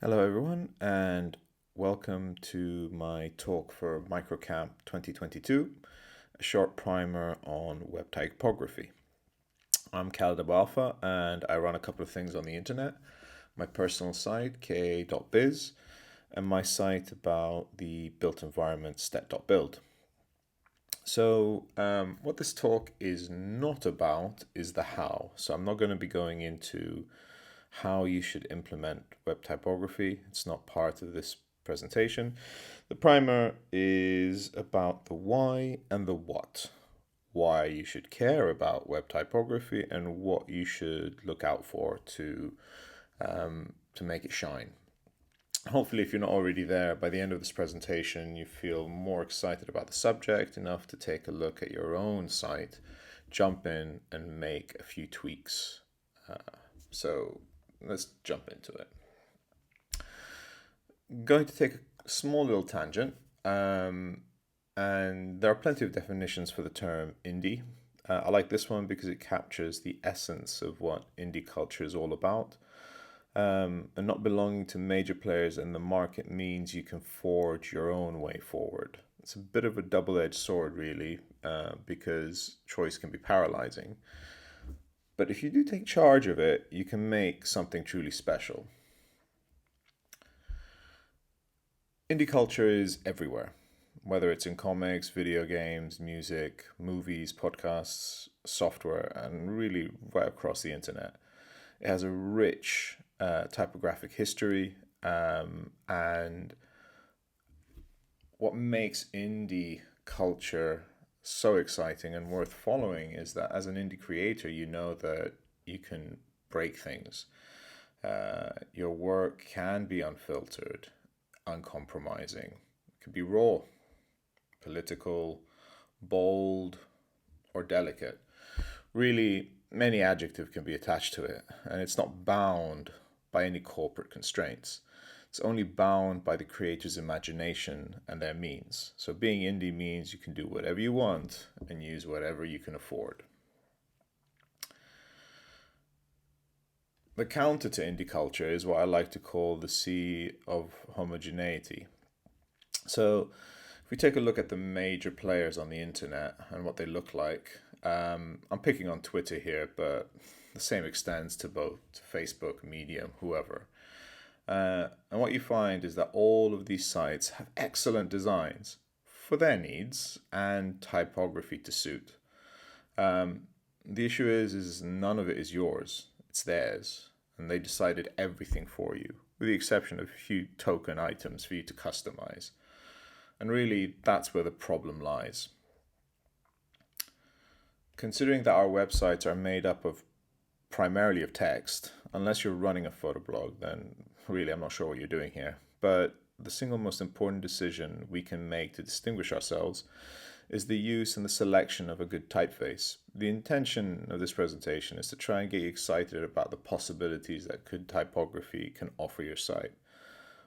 Hello, everyone, and welcome to my talk for MicroCamp 2022, a short primer on web typography. I'm Khaled Alfa, and I run a couple of things on the internet. My personal site, ka.biz, and my site about the built environment, stet.build. So, what this talk is not about is the how. So, I'm not going to be going into how you should implement web typography. It's not part of this presentation. The primer is about the why and the what. Why you should care about web typography and what you should look out for to make it shine. Hopefully, if you're not already there, by the end of this presentation, you feel more excited about the subject enough to take a look at your own site, jump in, and make a few tweaks. So let's jump into it. Going to take a small little tangent, and there are plenty of definitions for the term indie. I like this one because it captures the essence of what indie culture is all about. And not belonging to major players in the market means you can forge your own way forward. It's a bit of a double-edged sword, really, because choice can be paralyzing. But if you do take charge of it, you can make something truly special. Indie culture is everywhere, whether it's in comics, video games, music, movies, podcasts, software, and really right across the internet. It has a rich typographic history, and what makes indie culture so exciting and worth following is that as an indie creator, you know that you can break things. Your work can be unfiltered, uncompromising. It can be raw, political, bold, or delicate. Really, many adjectives can be attached to it, and it's not bound by any corporate constraints. It's only bound by the creator's imagination and their means. So being indie means you can do whatever you want and use whatever you can afford. The counter to indie culture is what I like to call the sea of homogeneity. So if we take a look at the major players on the internet and what they look like, I'm picking on Twitter here, but the same extends to both Facebook, Medium, whoever. And what you find is that all of these sites have excellent designs for their needs and typography to suit. The issue is none of it is yours; it's theirs, and they decided everything for you, with the exception of a few token items for you to customize. And really, that's where the problem lies. Considering that our websites are made up of primarily of text, unless you're running a photo blog, then really I'm not sure what you're doing here. But the single most important decision we can make to distinguish ourselves is the use and the selection of a good typeface. The intention of this presentation is to try and get you excited about the possibilities that good typography can offer your site.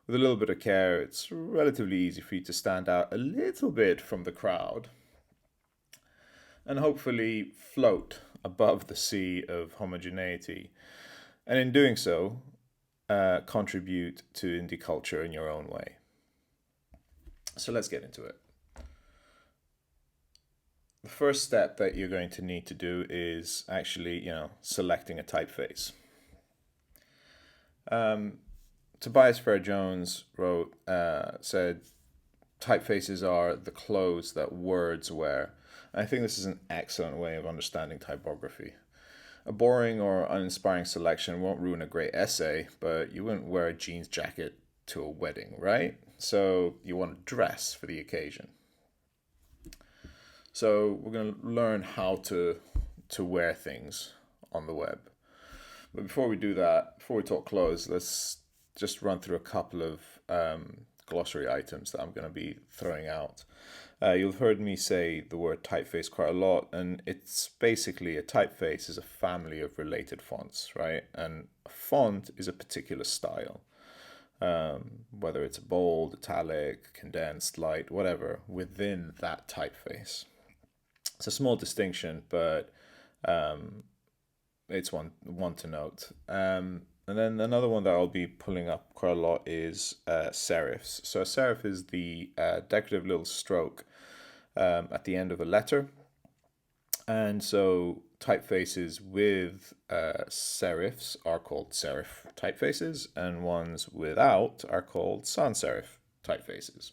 With a little bit of care, it's relatively easy for you to stand out a little bit from the crowd and hopefully float above the sea of homogeneity. And in doing so, contribute to indie culture in your own way. So let's get into it. The first step that you're going to need to do is actually, selecting a typeface. Tobias Fair-Jones said, typefaces are the clothes that words wear. I think this is an excellent way of understanding typography. A boring or uninspiring selection won't ruin a great essay, but you wouldn't wear a jeans jacket to a wedding, right? So you want to dress for the occasion. So we're going to learn how to wear things on the web. But before we do that, before we talk clothes, let's just run through a couple of glossary items that I'm going to be throwing out. You've heard me say the word typeface quite a lot, and it's basically a typeface is a family of related fonts, right? And a font is a particular style, whether it's bold, italic, condensed, light, whatever, within that typeface. It's a small distinction, but it's one to note. And then another one that I'll be pulling up quite a lot is serifs. So a serif is the decorative little stroke at the end of a letter. And so typefaces with serifs are called serif typefaces, and ones without are called sans serif typefaces.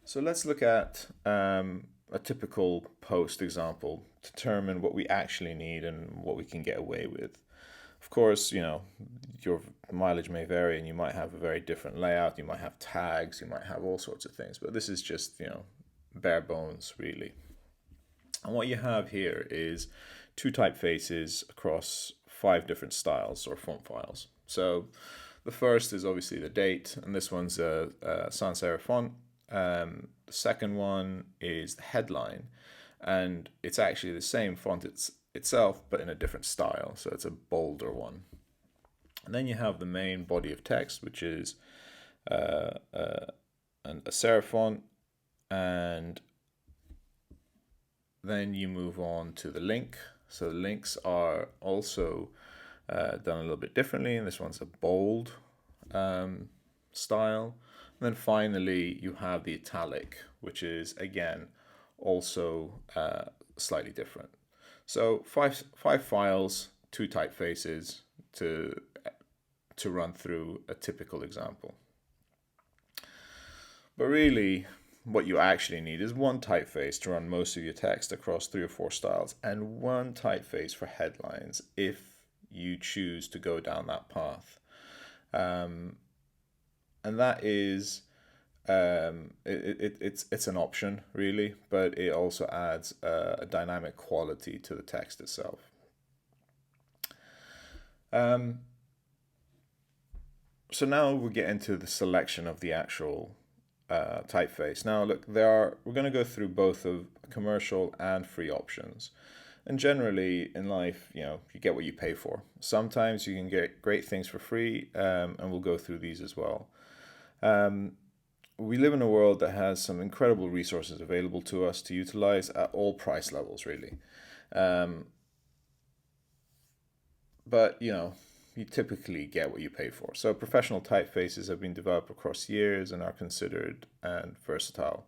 So let's look at a typical post example to determine what we actually need and what we can get away with. Of course, your mileage may vary and you might have a very different layout, you might have tags, you might have all sorts of things, but this is just, bare bones really. And what you have here is two typefaces across 5 different styles or font files. So the first is obviously the date, and this one's a sans serif font. The second one is the headline, and it's actually the same font itself, but in a different style. So it's a bolder one. And then you have the main body of text, which is a serif font, and then you move on to the link. So the links are also done a little bit differently, and this one's a bold style. And then finally, you have the italic, which is again also slightly different. So five files, 2 typefaces to run through a typical example. But really, what you actually need is one typeface to run most of your text across 3 or 4 styles, and one typeface for headlines if you choose to go down that path. And that is it's an option really, but it also adds a dynamic quality to the text itself. So now we get into the selection of the actual typeface. Now look, we're going to go through both of commercial and free options. And generally in life, you get what you pay for. Sometimes you can get great things for free, and we'll go through these as well. We live in a world that has some incredible resources available to us to utilize at all price levels, really. But, you typically get what you pay for. So professional typefaces have been developed across years and are considered and versatile.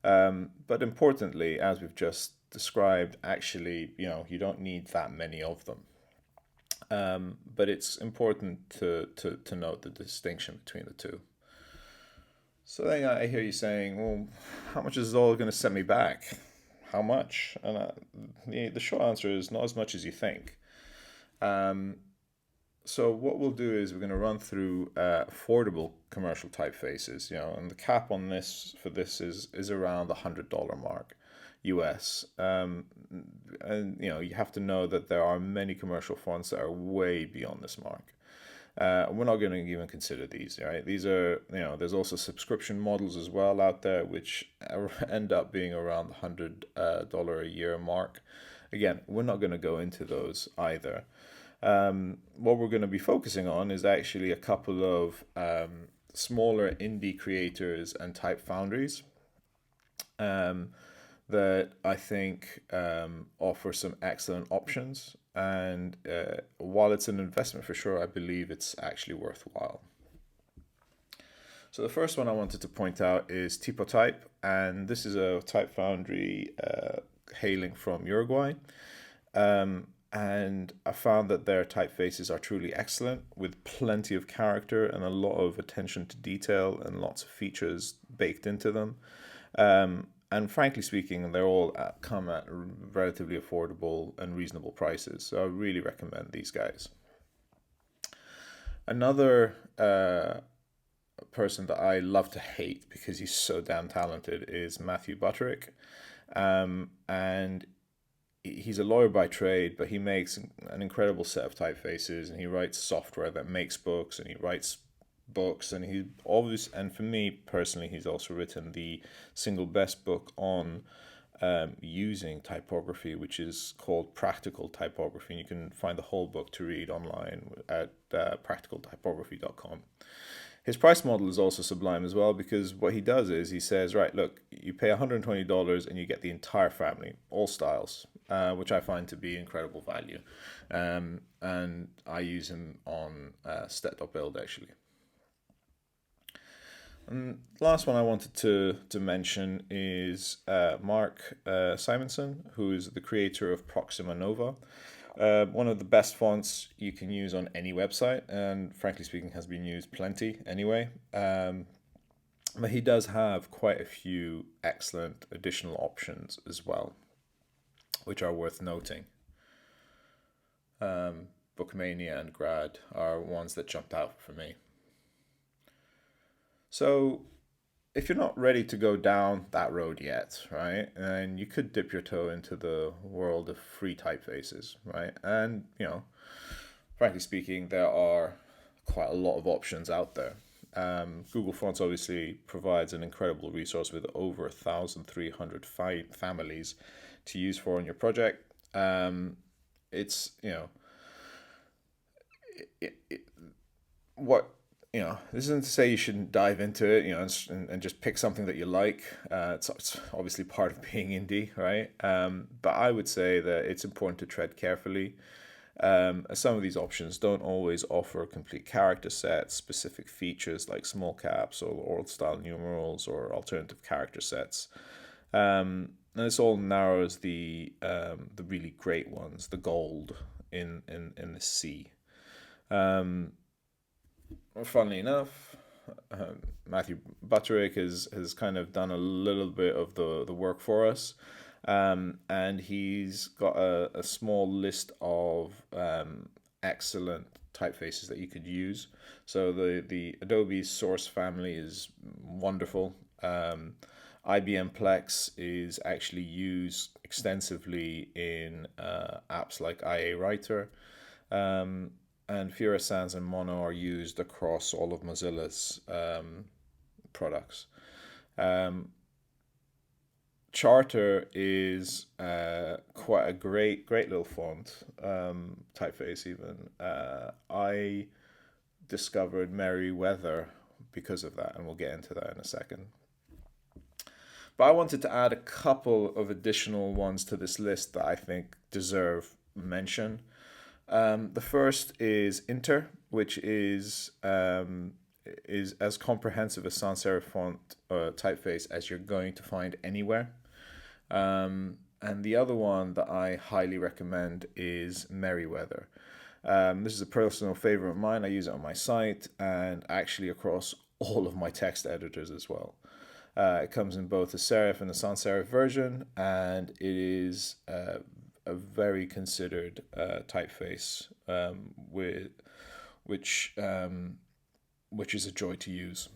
But importantly, as we've just described, actually, you don't need that many of them. But it's important to note the distinction between the two. So then I hear you saying, well, how much is it all going to set me back? How much? And the short answer is not as much as you think. So what we'll do is we're going to run through affordable commercial typefaces, and the cap on this is around the $100 mark US. And you have to know that there are many commercial fonts that are way beyond this mark. We're not going to even consider these, right? These are, there's also subscription models as well out there, which end up being around the $100 a year mark. Again, we're not going to go into those either. What we're going to be focusing on is actually a couple of smaller indie creators and type foundries that I think offer some excellent options. And while it's an investment for sure, I believe it's actually worthwhile. So the first one I wanted to point out is Tipo Type, and this is a type foundry hailing from Uruguay. And I found that their typefaces are truly excellent, with plenty of character and a lot of attention to detail and lots of features baked into them. And frankly speaking, they're all come at relatively affordable and reasonable prices. So I really recommend these guys. Another person that I love to hate because he's so damn talented is Matthew Butterick. And he's a lawyer by trade, but he makes an incredible set of typefaces, and he writes software that makes books, and he writes books, and and for me personally, he's also written the single best book on using typography, which is called Practical Typography, and you can find the whole book to read online at practicaltypography.com. His price model is also sublime as well, because what he does is he says, right, look, you pay $120 and you get the entire family, all styles. which I find to be incredible value. And I use them on stet.build actually. And last one I wanted to mention is Mark Simonson, who is the creator of Proxima Nova. One of the best fonts you can use on any website, and frankly speaking, has been used plenty anyway. But he does have quite a few excellent additional options as well, which are worth noting. Bookmania and Grad are ones that jumped out for me. So if you're not ready to go down that road yet, right, and you could dip your toe into the world of free typefaces, right? And, frankly speaking, there are quite a lot of options out there. Google Fonts obviously provides an incredible resource with over 1,300 families to use for on your project. It's, what this isn't to say you shouldn't dive into it, and just pick something that you like. It's obviously part of being indie, right? But I would say that it's important to tread carefully. As some of these options don't always offer complete character sets, specific features like small caps or old style numerals or alternative character sets. And this all narrows the really great ones, the gold in the sea. Funnily enough, Matthew Butterick has kind of done a little bit of the work for us, and he's got a small list of excellent typefaces that you could use. So the Adobe Source family is wonderful. IBM Plex is actually used extensively in apps like IA Writer. And Fura Sans and Mono are used across all of Mozilla's products. Charter is quite a great little font, typeface even. I discovered Merriweather because of that, and we'll get into that in a second. But I wanted to add a couple of additional ones to this list that I think deserve mention. The first is Inter, which is as comprehensive a sans serif font typeface as you're going to find anywhere. And the other one that I highly recommend is Merriweather. This is a personal favorite of mine. I use it on my site and actually across all of my text editors as well. It comes in both a serif and a sans serif version, and it is a very considered typeface, which is a joy to use.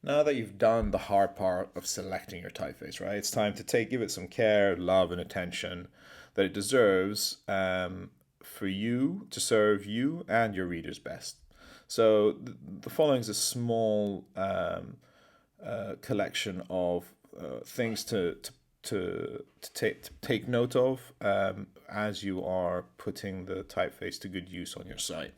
Now that you've done the hard part of selecting your typeface, right, it's time to give it some care, love, and attention that it deserves, for you to serve you and your readers best. So the following is a small collection of things to take note of as you are putting the typeface to good use on your site.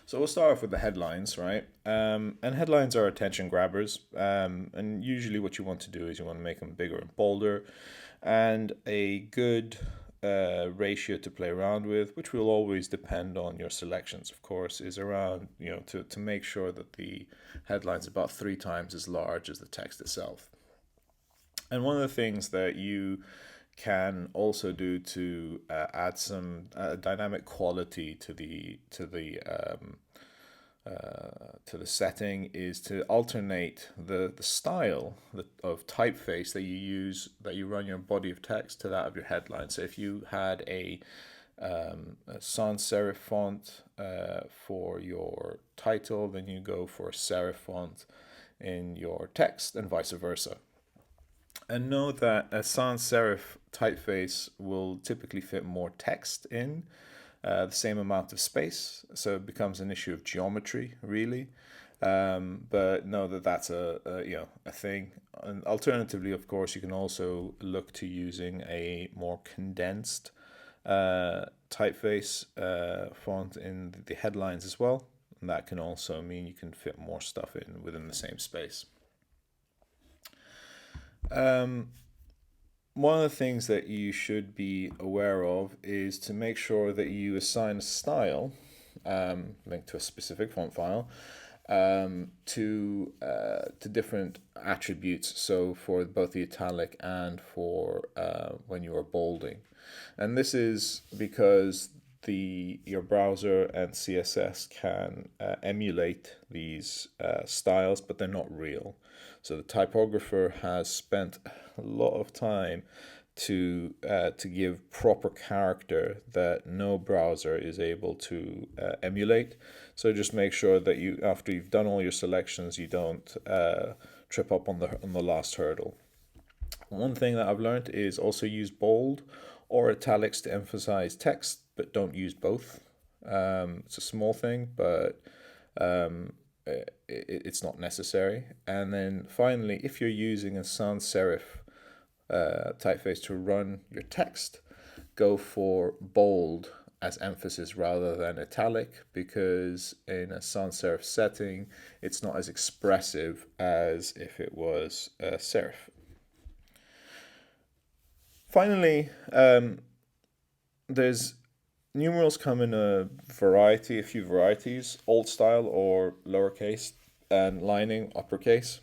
So we'll start off with the headlines, right? And headlines are attention grabbers. And usually what you want to do is you want to make them bigger and bolder. And a good ratio to play around with, which will always depend on your selections, of course, is around, to make sure that the headline's about 3 times as large as the text itself. And one of the things that you can also do to add some dynamic quality to the setting is to alternate the style of typeface that you use, that you run your body of text, to that of your headline. So if you had a sans serif font for your title, then you go for a serif font in your text, and vice versa. And know that a sans serif typeface will typically fit more text in the same amount of space, so it becomes an issue of geometry, really. But know that that's a thing. And alternatively, of course, you can also look to using a more condensed typeface font in the headlines as well. And that can also mean you can fit more stuff in within the same space. Um, One of the things that you should be aware of is to make sure that you assign a style, linked to a specific font file, to different attributes. So for both the italic and for when you are bolding, and this is because your browser and CSS can emulate these styles, but they're not real. So the typographer has spent a lot of time to give proper character that no browser is able to emulate. So just make sure that you, after you've done all your selections, you don't trip up on the last hurdle. One thing that I've learned is also use bold or italics to emphasize text, but don't use both. It's a small thing, but it's not necessary. And then finally, if you're using a sans serif typeface to run your text, go for bold as emphasis rather than italic, because in a sans serif setting, it's not as expressive as if it was serif. Finally, there's numerals come in a few varieties: old style or lowercase, and lining uppercase.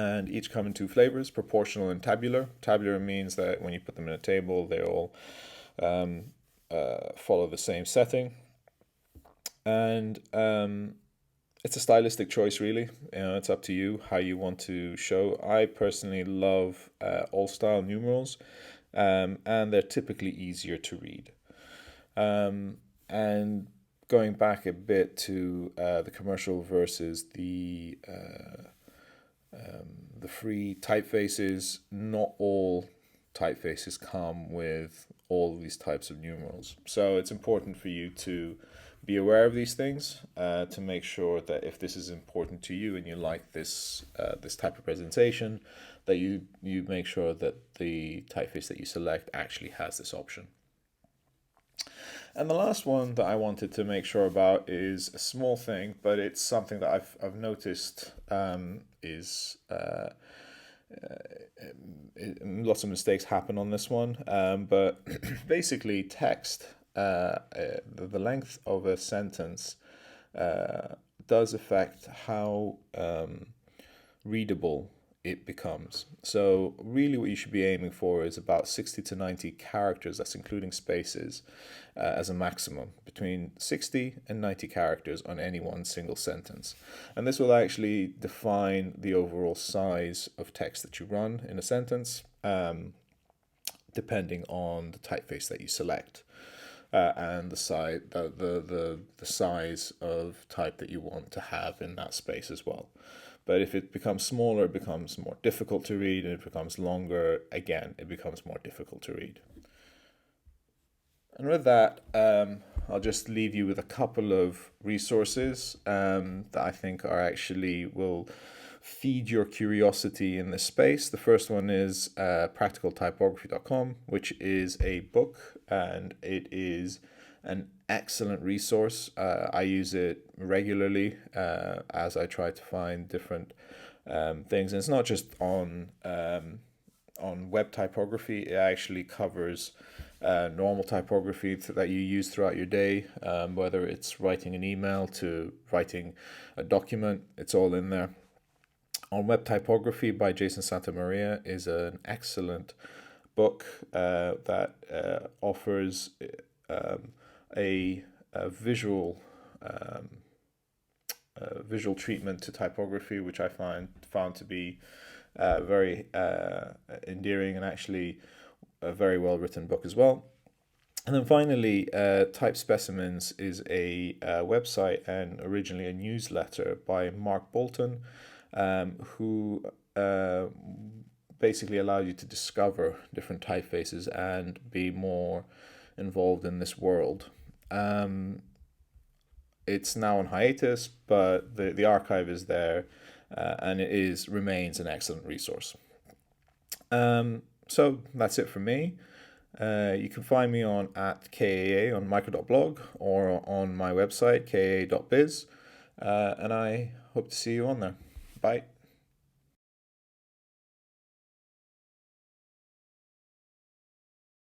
And each come in two flavors: proportional and tabular. Tabular means that when you put them in a table, they all follow the same setting. And it's a stylistic choice, really. It's up to you how you want to show. I personally love all style numerals, and they're typically easier to read. And going back a bit to the commercial versus the free typefaces, not all typefaces come with all of these types of numerals. So it's important for you to be aware of these things to make sure that if this is important to you and you like this type of presentation, that you make sure that the typeface that you select actually has this option. And the last one that I wanted to make sure about is a small thing, but it's something that I've noticed is lots of mistakes happen on this one. But basically, text, the length of a sentence does affect how readable it becomes. So really what you should be aiming for is about 60 to 90 characters, that's including spaces, as a maximum, between 60 and 90 characters on any one single sentence. And this will actually define the overall size of text that you run in a sentence, depending on the typeface that you select. And the size of type that you want to have in that space as well. But if it becomes smaller, it becomes more difficult to read, and if it becomes longer, again, it becomes more difficult to read. And with that, I'll just leave you with a couple of resources that I think will feed your curiosity in this space. The first one is practicaltypography.com, which is a book, and it is an excellent resource. I use it regularly as I try to find different things. And it's not just on web typography. It actually covers normal typography that you use throughout your day, whether it's writing an email to writing a document. It's all in there. On Web Typography by Jason Santamaria is an excellent book that offers a visual treatment to typography, which I found to be very endearing, and actually a very well written book as well. And then finally, Type Specimens is a website and originally a newsletter by Mark Bolton, who basically allows you to discover different typefaces and be more involved in this world. It's now on hiatus, but the archive is there, and it remains an excellent resource. So that's it for me. You can find me on @KAA on micro.blog or on my website, kaa.biz, and I hope to see you on there. Bye.